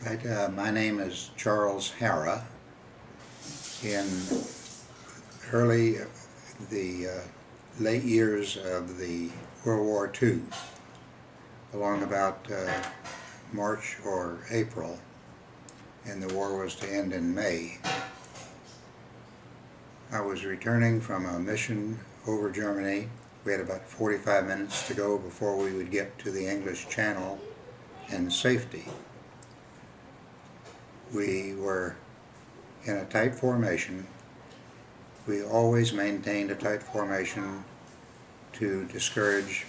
Right, my name is Charles Harra. In early the late years of the World War II, along about March or April, and the war was to end in May, I was returning from a mission over Germany. We had about 45 minutes to go before we would get to the English Channel in safety. We were in a tight formation. We always maintained a tight formation to discourage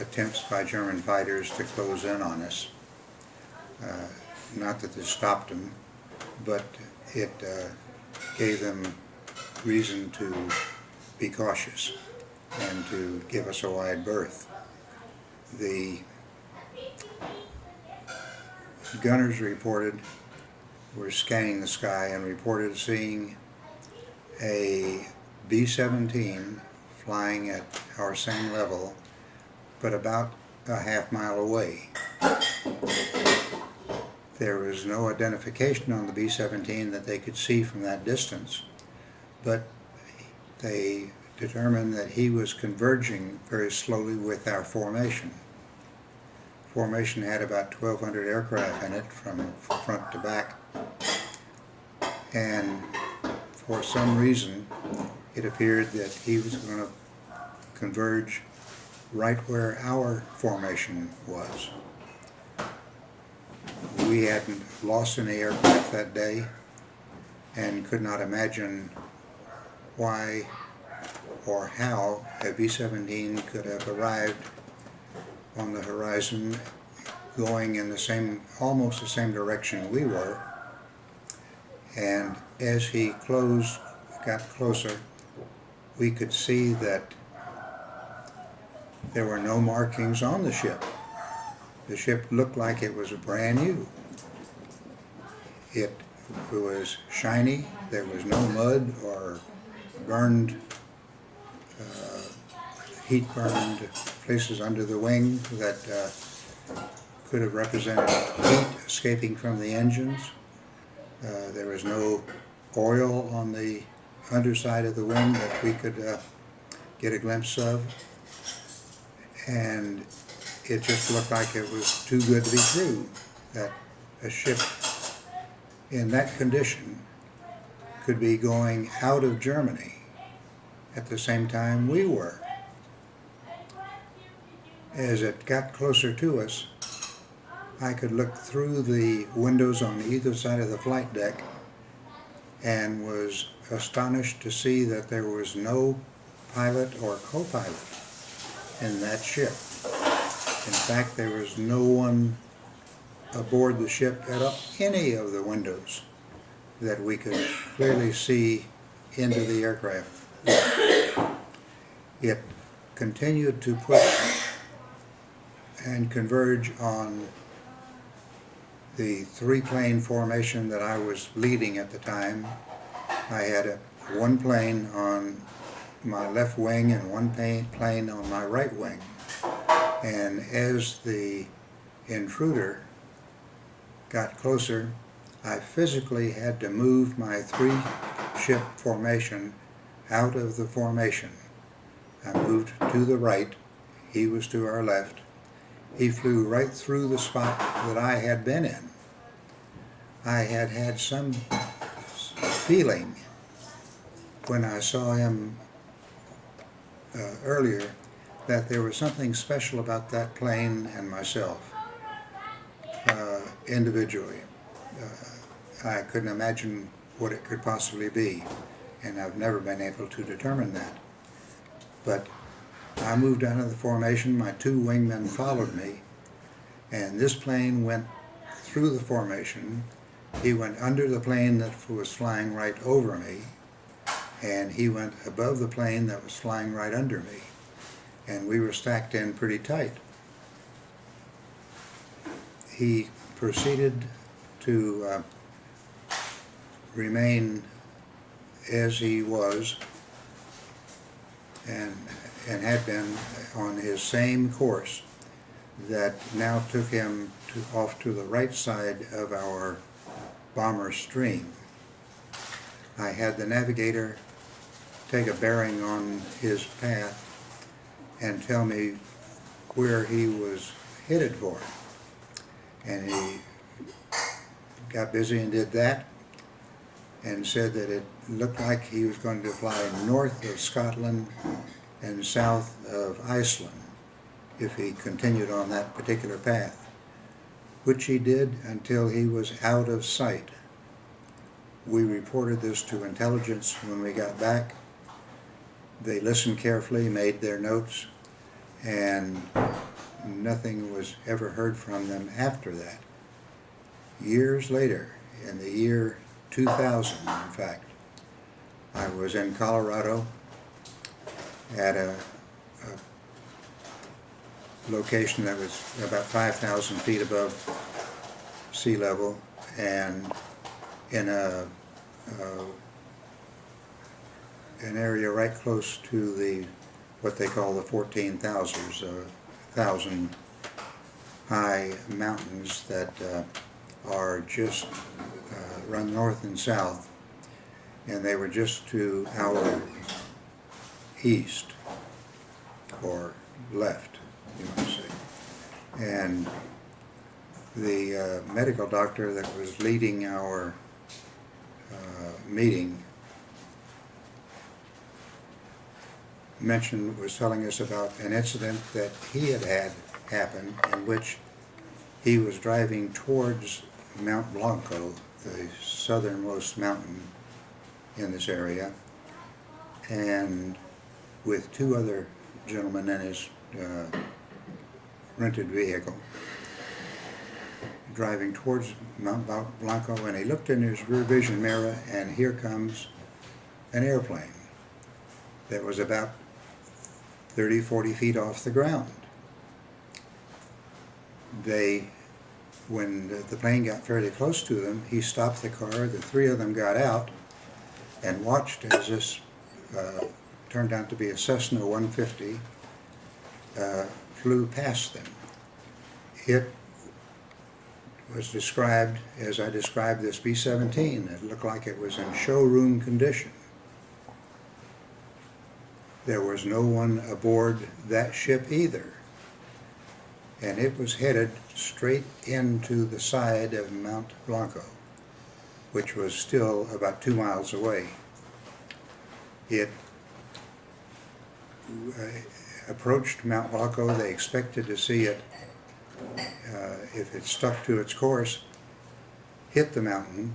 attempts by German fighters to close in on us. Not that this stopped them, but it gave them reason to be cautious and to give us a wide berth. The gunners were scanning the sky and reported seeing a B-17 flying at our same level, but about a half-mile away. There was no identification on the B-17 that they could see from that distance, but they determined that he was converging very slowly with our formation. Formation had about 1,200 aircraft in it from front to back, and for some reason it appeared that he was going to converge right where our formation was. We hadn't lost any aircraft that day and could not imagine why or how a B-17 could have arrived on the horizon going in almost the same direction we were. And as he got closer, we could see that there were no markings on the ship. The ship looked like it was brand new. It was shiny. There was no mud or heat-burned places under the wing that could have represented heat escaping from the engines. There was no oil on the underside of the wing that we could get a glimpse of, and it just looked like it was too good to be true that a ship in that condition could be going out of Germany at the same time we were. As it got closer to us, I could look through the windows on either side of the flight deck and was astonished to see that there was no pilot or co-pilot in that ship. In fact, there was no one aboard the ship at any of the windows that we could clearly see into the aircraft. It continued to push and converge on the three-plane formation that I was leading at the time. I had one plane on my left wing and one plane on my right wing. And as the intruder got closer, I physically had to move my three-ship formation out of the formation. I moved to the right, he was to our left. He flew right through the spot that I had been in. I had had some feeling when I saw him earlier that there was something special about that plane and myself individually. I couldn't imagine what it could possibly be, and I've never been able to determine that. But I moved out of the formation, my two wingmen followed me, and this plane went through the formation. He went under the plane that was flying right over me, and he went above the plane that was flying right under me, and we were stacked in pretty tight. He proceeded to remain as he was and had been on his same course that now took him off to the right side of our bomber stream. I had the navigator take a bearing on his path and tell me where he was headed for. And he got busy and did that, and said that it looked like he was going to fly north of Scotland and south of Iceland if he continued on that particular path, which he did until he was out of sight. We reported this to intelligence when we got back. They listened carefully, made their notes, and nothing was ever heard from them after that. Years later, in the year 2000, in fact, I was in Colorado at a location that was about 5,000 feet above sea level, and in an area right close to the what they call the 14,000 high mountains that are just run north and south, and they were just to our east or left, you might say. And the medical doctor that was leading our meeting was telling us about an incident that he had happen in which he was driving towards Mount Blanco, the southernmost mountain in this area, and with two other gentlemen in his rented vehicle, driving towards Mount Blanco, and he looked in his rear vision mirror, and here comes an airplane that was about 30-40 feet off the ground. When the plane got fairly close to them, he stopped the car, the three of them got out and watched as this turned out to be a Cessna 150 flew past them. It was described as I described this B-17. It looked like it was in showroom condition. There was no one aboard that ship either, and it was headed straight into the side of Mount Blanco, which was still about 2 miles away. It approached Mount Blanco. They expected to see it, if it stuck to its course, hit the mountain.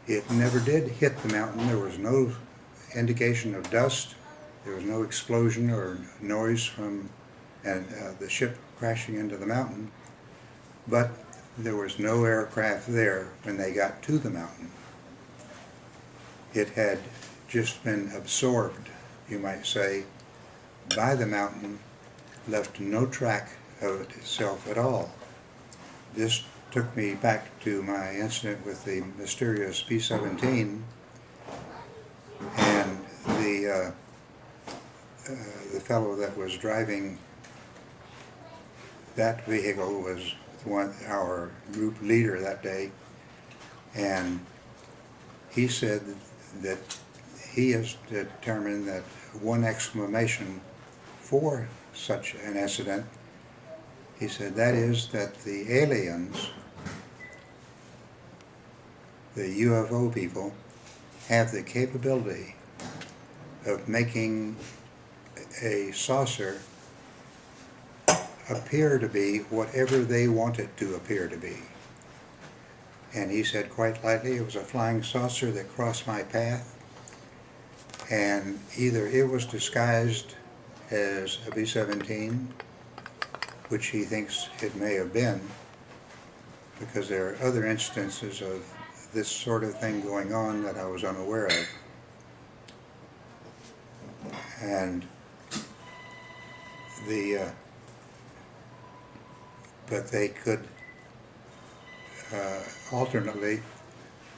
It never did hit the mountain. There was no indication of dust. There was no explosion or noise from the ship crashing into the mountain, but there was no aircraft there when they got to the mountain. It had just been absorbed, you might say, by the mountain, left no track of itself at all. This took me back to my incident with the mysterious B-17, and the fellow that was driving that vehicle was our group leader that day, and he said that he has determined that one explanation for such an incident, he said, that is that the aliens, the UFO people, have the capability of making a saucer appear to be whatever they want it to appear to be. And he said quite lightly, it was a flying saucer that crossed my path, and either it was disguised as a B-17, which he thinks it may have been, because there are other instances of this sort of thing going on that I was unaware of. And but they could alternately,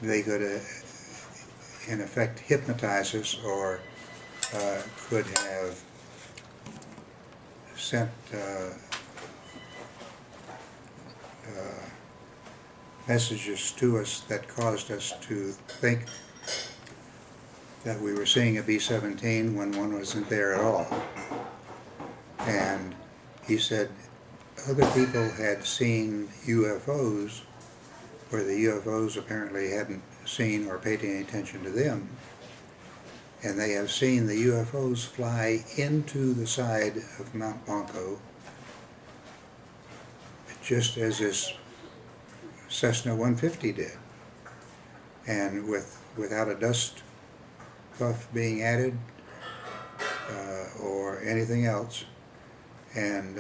they could in effect hypnotize us, or could have sent messages to us that caused us to think that we were seeing a B-17 when one wasn't there at all. And he said other people had seen UFOs where the UFOs apparently hadn't seen or paid any attention to them. And they have seen the UFOs fly into the side of Mount Blanco, just as this Cessna 150 did. And without a dust puff being added or anything else. And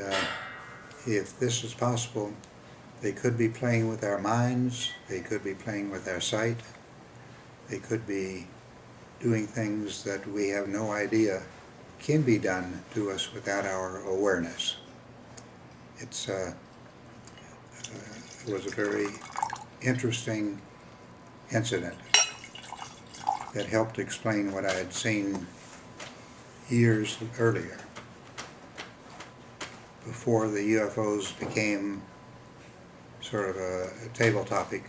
if this is possible, they could be playing with our minds, they could be playing with our sight, they could be doing things that we have no idea can be done to us without our awareness. It was a very interesting incident that helped explain what I had seen years earlier, before the UFOs became sort of a table topic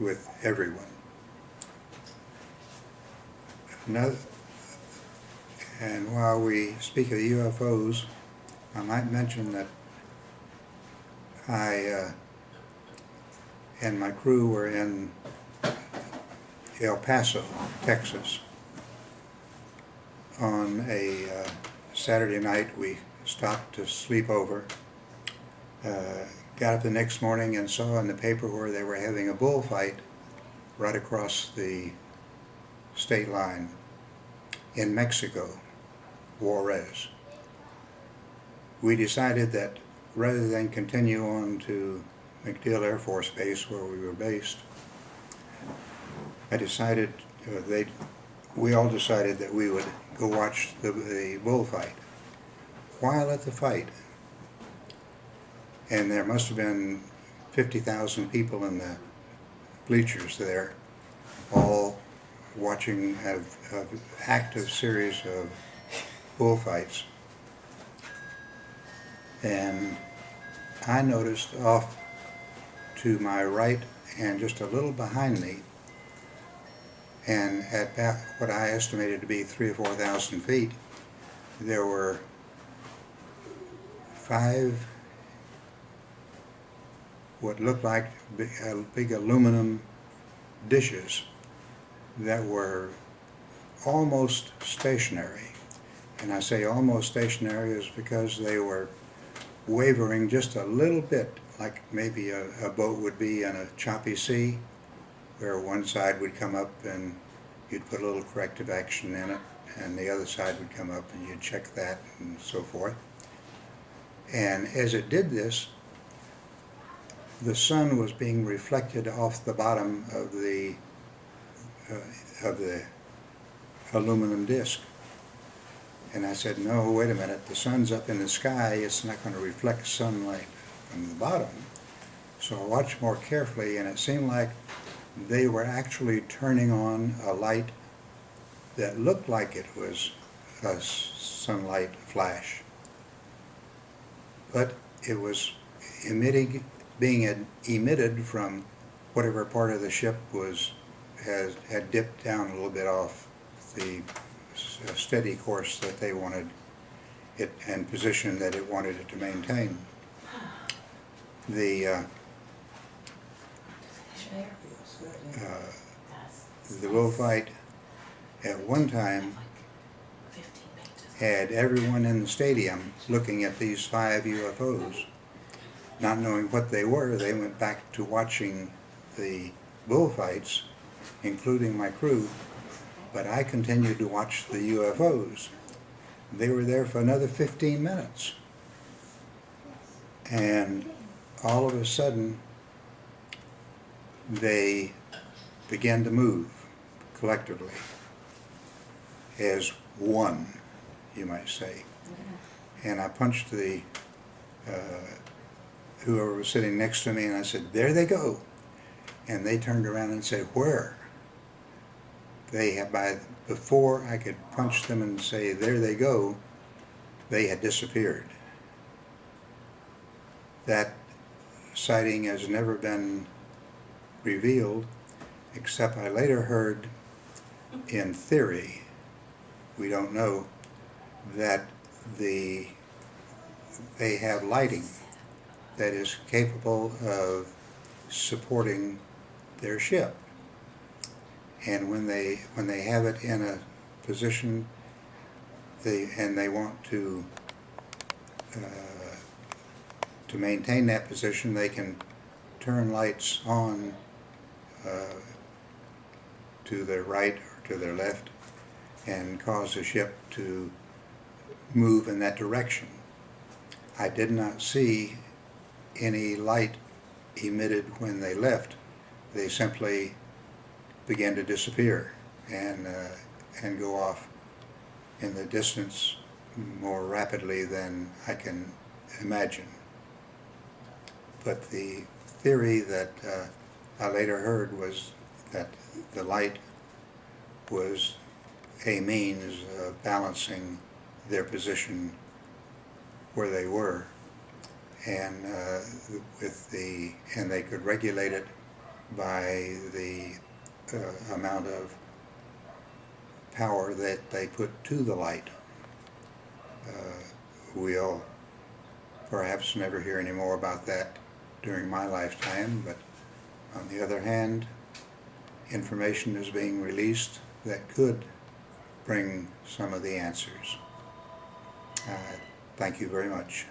with everyone. And while we speak of UFOs, I might mention that I and my crew were in El Paso, Texas. On a Saturday night, we stopped to sleep over. Got up the next morning and saw in the paper where they were having a bullfight right across the state line in Mexico, Juarez. We decided that rather than continue on to MacDill Air Force Base where we were based, we all decided that we would go watch the bullfight. While at the fight, and there must have been 50,000 people in the bleachers there, all watching an active series of bullfights. And I noticed off to my right and just a little behind me, and at about what I estimated to be 3,000 or 4,000 feet, there were 5 what looked like big aluminum dishes that were almost stationary. And I say almost stationary is because they were wavering just a little bit, like maybe a boat would be in a choppy sea, where one side would come up and you'd put a little corrective action in it, and the other side would come up and you'd check that and so forth. And as it did this, the sun was being reflected off the bottom of the aluminum disc. And I said, no, wait a minute, the sun's up in the sky, it's not going to reflect sunlight from the bottom. So I watched more carefully, and it seemed like they were actually turning on a light that looked like it was a sunlight flash. But it was being emitted from whatever part of the ship had dipped down a little bit off the steady course that they wanted it and position that it wanted it to maintain. The bullfight at one time had everyone in the stadium looking at these 5 UFOs. Not knowing what they were, they went back to watching the bullfights, including my crew, but I continued to watch the UFOs. They were there for another 15 minutes. And all of a sudden, they began to move collectively as one, you might say. And I punched whoever was sitting next to me, and I said, there they go. And they turned around and said, where? Before I could punch them and say, there they go, they had disappeared. That sighting has never been revealed, except I later heard in theory, we don't know, that they have lighting that is capable of supporting their ship. And when they have it in a position, they want to maintain that position, they can turn lights on to their right or to their left and cause the ship to move in that direction. I did not see any light emitted when they left. They simply began to disappear and go off in the distance more rapidly than I can imagine. But the theory that I later heard was that the light was a means of balancing their position where they were, and and they could regulate it by the amount of power that they put to the light. We'll perhaps never hear any more about that during my lifetime, but on the other hand, information is being released that could bring some of the answers. Thank you very much.